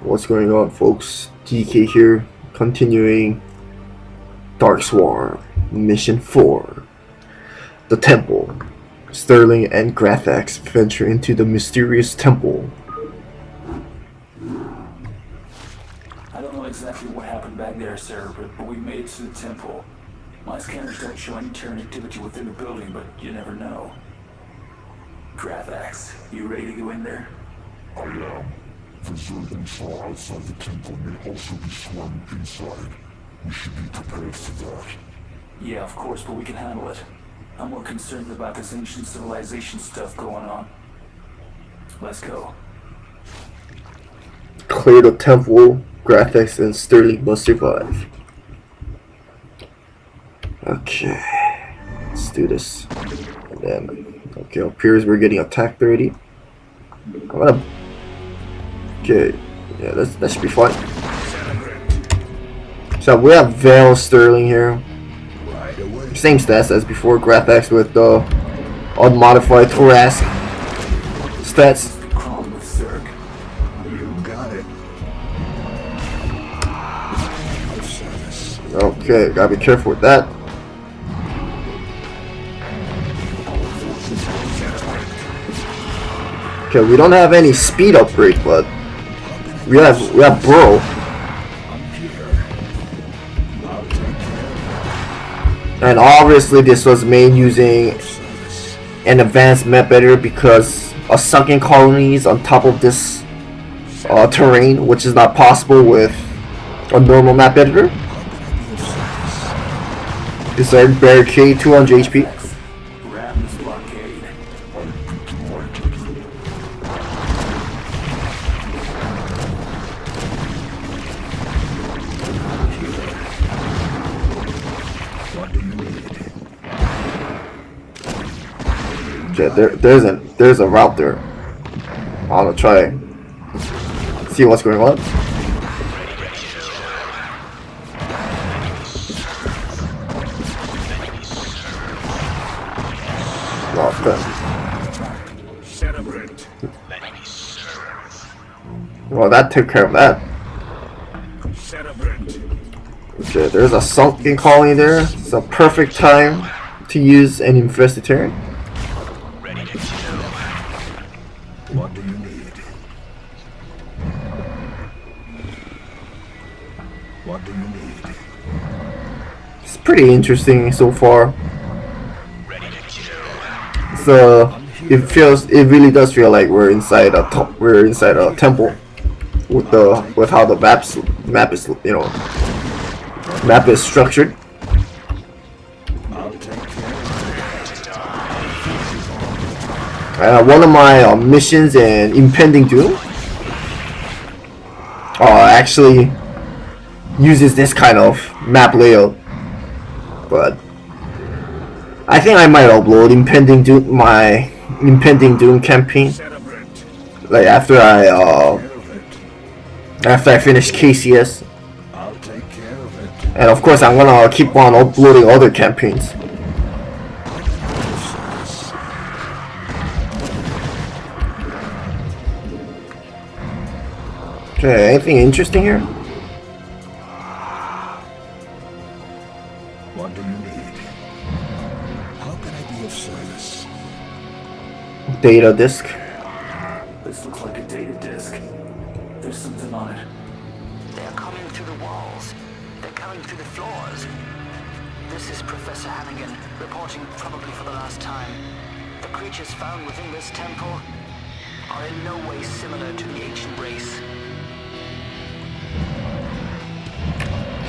What's going on, folks? DK here, continuing Dark Swarm, Mission 4. The Temple. Sterling and Grathax venture into the mysterious temple. I don't know exactly what happened back there, Cerebrate, but we made it to the temple. My scanners don't show any Terran activity within the building, but you never know. Grathax, you ready to go in there? I am. The Zerg we saw outside the temple may also be swarming inside. We should be prepared for that. Yeah, of course, but we can handle it. I'm more concerned about this ancient civilization stuff going on. Let's go. Clear the temple. Grathax and Sterling must survive. Okay, let's do this. And then, okay, appears we're getting attacked already. I'm gonna. Okay, yeah, that should be fine. So we have Veil Sterling here. Same stats as before. Grathax with the unmodified thoracic stats. Okay, gotta be careful with that. Okay, we don't have any speed upgrade, but we have Burrow. And obviously this was made using an advanced map editor because of sunken colonies on top of this terrain, which is not possible with a normal map editor. This is our barricade, 200 HP. Okay, there's a route there. I'm gonna try see what's going on. Well, that took care of that. Okay, there's a sunken colony there. It's a perfect time to use an infested terrain. What do you need? What do you need? It's pretty interesting so far. So it really does feel like we're inside a temple with how the map is structured. One of my missions in Impending Doom actually uses this kind of map layout, but I think I might upload my Impending Doom campaign, like after I finish KCS, and of course I'm gonna keep on uploading other campaigns. Okay, anything interesting here? What do you need? How can I be of service? Data disk. This looks like a data disk. There's something on it. They're coming through the walls. They're coming through the floors. This is Professor Hannigan, reporting probably for the last time. The creatures found within this temple are in no way similar to the ancient race.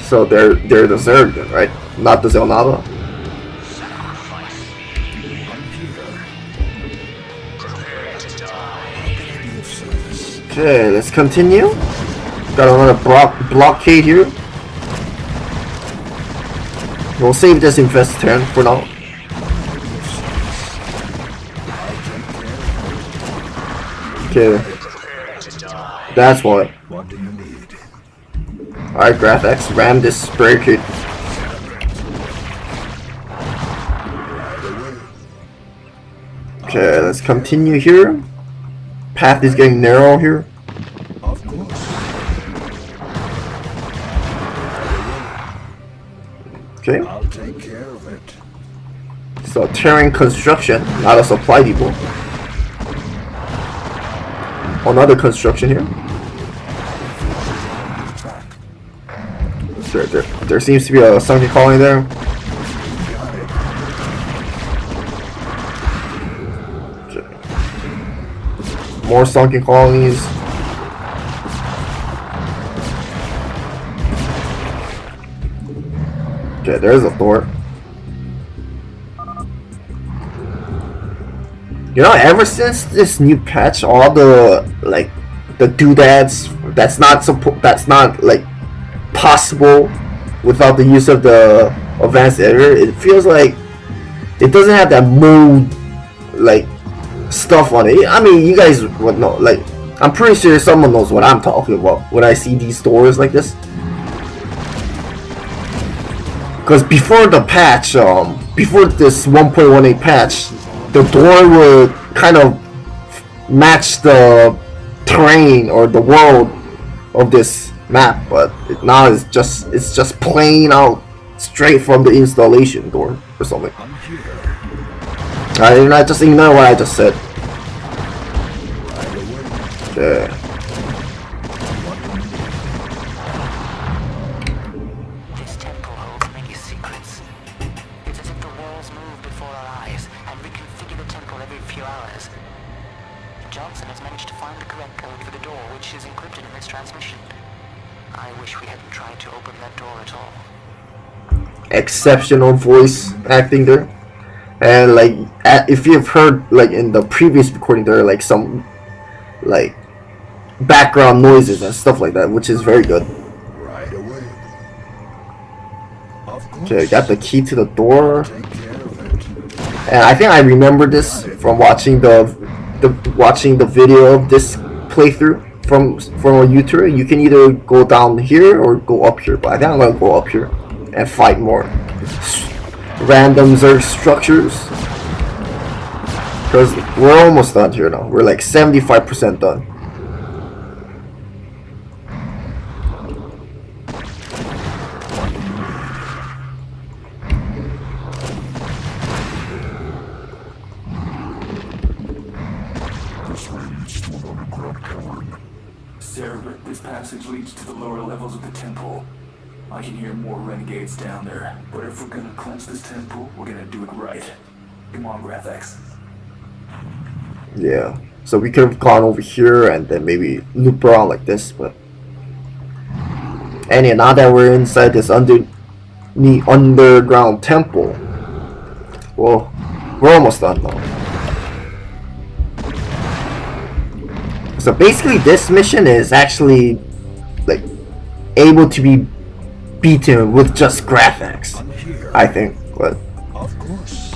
So they're the Zerg then, right? Not the Zelnava. Okay, let's continue. Got another blockade here. We'll save this infested turn for now. Okay, that's why. What do you need? Alright, Grathax, ram this barricade. Okay, let's continue here. Path is getting narrow here. Of course. Okay. I'll take care of it. So terrain construction, not a supply depot. Another construction here. There seems to be a sunken colony there. Okay. More sunken colonies. Okay, there's a door. You know, ever since this new patch, all the like the doodads that's not like possible without the use of the advanced editor, it feels like it doesn't have that mode like stuff on it. I mean, you guys would know. Like, I'm pretty sure someone knows what I'm talking about when I see these doors like this. Because before the patch, before this 1.18 patch, the door would kind of match the terrain or the world of this map, but now it's just plain out straight from the installation door or something. Alright, not just ignore what I just said. Okay. This temple holds many secrets. It's as if the walls move before our eyes and reconfigure the temple every few hours. Johnson has managed to find the correct code for the door, which is encrypted in this transmission. I wish we hadn't tried to open that door at all. Exceptional voice acting there. And like, if you've heard like in the previous recording, there are like some like background noises and stuff like that, which is very good. Right away. Okay, got the key to the door. And I think I remember this from watching the video of this playthrough from a YouTuber. You can either go down here or go up here, but I think I'm gonna go up here and fight more random Zerg structures, because we're almost done here now. We're like 75% done. Cerebrate, this passage leads to the lower levels of the temple. I can hear more renegades down there, but if we're gonna cleanse this temple, we're gonna do it right. Come on, Grathax. Yeah, so we could have gone over here and then maybe loop around like this, but and yeah, now that we're inside this underground temple, well, we're almost done now. So basically this mission is actually like able to be beaten with just Grathax, I think. But Of course.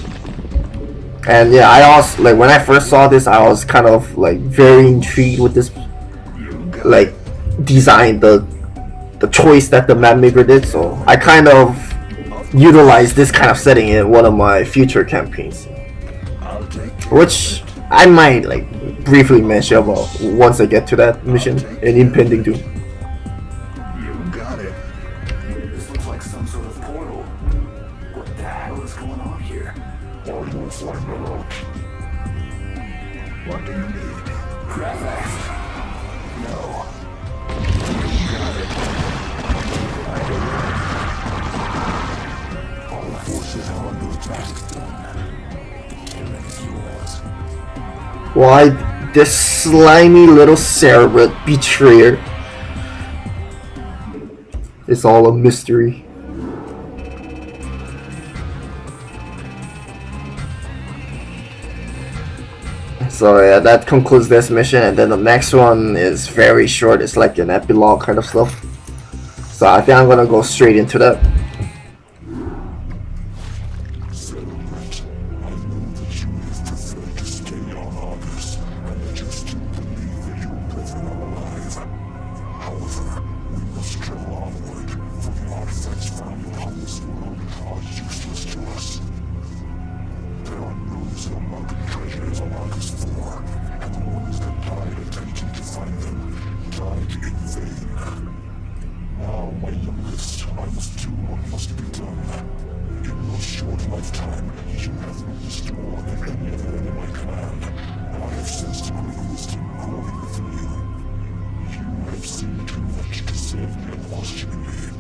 and yeah, I also like when I first saw this, I was kind of like very intrigued with this like design, the choice that the map maker did. So I kind of utilized this kind of setting in one of my future campaigns, which I might like briefly mention about once I get to that mission in Impending Doom. You got it. This looks like some sort of portal. What the hell is going on here? What do you need? Grathax. No. All forces are under attack. Why this slimy little Cerebrate betrayer? It's all a mystery. So yeah, that concludes this mission, and then the next one is very short. It's like an epilogue kind of stuff. So I think I'm gonna go straight into that. Cerebrate, I know that you have preferred to stay on Argus, and that you still believe that you will prevail alive. However, we must travel onward, for the artifacts found upon this world are useless to us. There are nodes of unlocked treasures on Argus 4, and the ones that died attempting to find them died in vain. Now, my youngest, I must do what must be done. In your short lifetime, you have witnessed more than any other in my command. I have sensed great wisdom growing within you. You have seen too much to save me unquestioningly.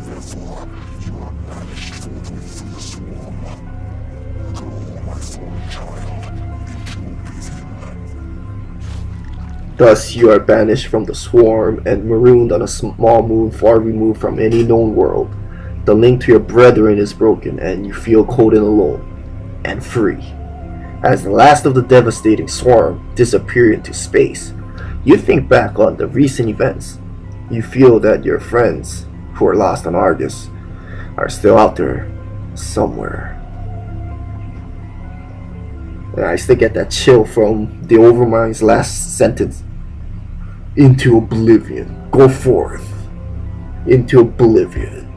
Therefore, you are banished forthwith from the swarm. Go, my fallen child, into oblivion. Thus, you are banished from the swarm and marooned on a small moon far removed from any known world. The link to your brethren is broken, and you feel cold and alone, and free. As the last of the devastating swarm disappear into space, you think back on the recent events. You feel that your friends, who are lost on Argus, are still out there somewhere. And I still get that chill from the Overmind's last sentence. Into oblivion. Go forth. Into oblivion.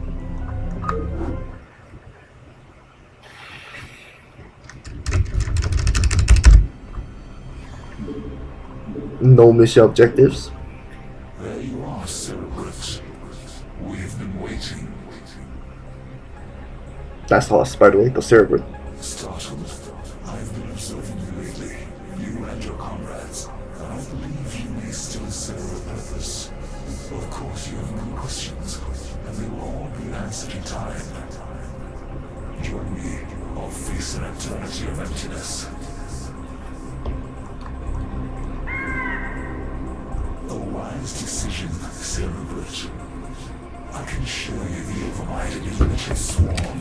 No mission objectives. There you are, Cerebrate. We have been waiting. That's the last, by the way, the Cerebrate. Startled, I've been observing you lately, you and your comrades, and I believe you may still serve a purpose. Of course, you have many questions, and they will all be answered in time. Join me, I'll face an eternity of emptiness. A wise decision, Cerebrate. I can show you the Overmind and your limited swarm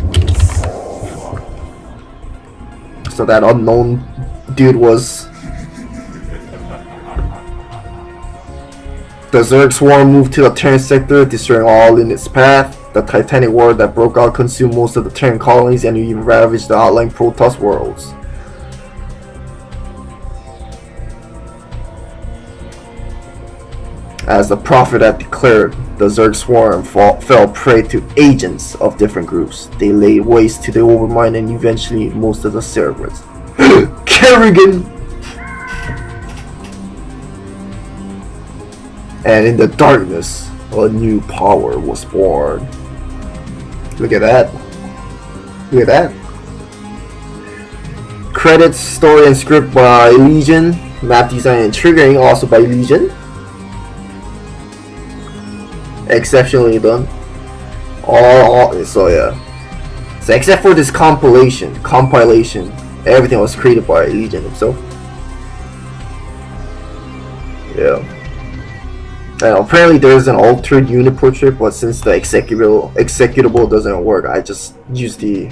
will fall. So that unknown dude was... The Zerg swarm moved to the Terran sector, destroying all in its path. The Titanic war that broke out consumed most of the Terran colonies and even ravaged the outlying Protoss worlds. As the Prophet had declared, the Zerg swarm fell prey to agents of different groups. They laid waste to the Overmind and eventually most of the Cerebrates. Kerrigan! And in the darkness, a new power was born. Look at that. Look at that. Credits, story and script by Legion. Map design and triggering also by Legion. Exceptionally done. So yeah. So except for this compilation, everything was created by Legion himself. Yeah. And apparently there's an altered unit portrait, but since the executable doesn't work, I just use the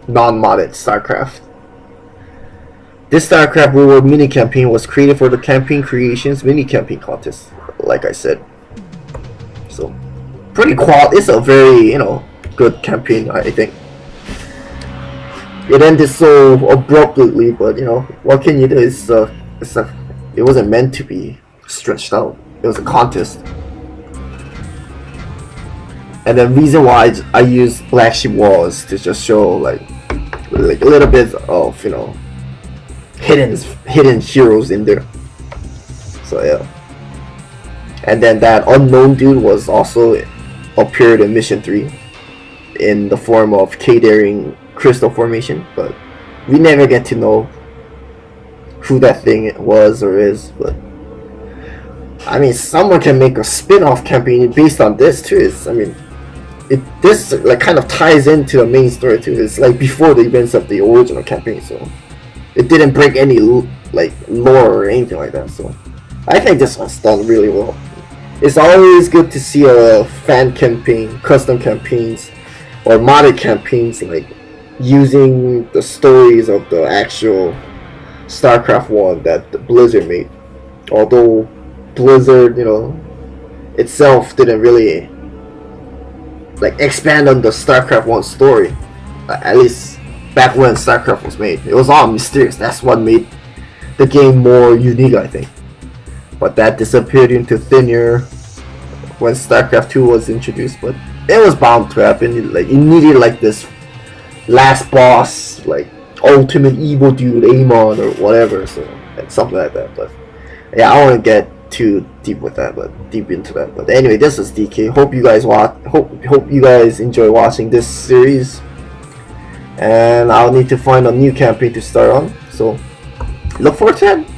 non-modded StarCraft. This StarCraft World mini campaign was created for the Campaign Creations mini campaign contest, like I said. So, pretty it's a very, good campaign, I think. It ended so abruptly, but what can you do? It wasn't meant to be stretched out. It was a contest. And the reason why I used Black Sheep Walls to just show like a little bit of hidden heroes in there. So yeah. And then that unknown dude was also appeared in Mission 3 in the form of K-Daring Crystal Formation, but we never get to know who that thing was or is. But I mean, someone can make a spin-off campaign based on this too. This like kind of ties into the main story too. It's like before the events of the original campaign, so it didn't break any like lore or anything like that. So I think this was done really well. It's always good to see a fan campaign, custom campaigns, or modded campaigns like using the stories of the actual StarCraft 1 that the Blizzard made. Although Blizzard, itself didn't really like expand on the StarCraft 1 story. At least back when StarCraft was made. It was all mysterious. That's what made the game more unique, I think. But that disappeared into thin air when StarCraft 2 was introduced. But it was bound to happen. It needed like this last boss, like ultimate evil dude, Amon or whatever, so something like that. But yeah, I don't want to get too deep with that, but deep into that. But anyway, this is DK. Hope you guys hope you guys enjoy watching this series. And I'll need to find a new campaign to start on. So look forward to it.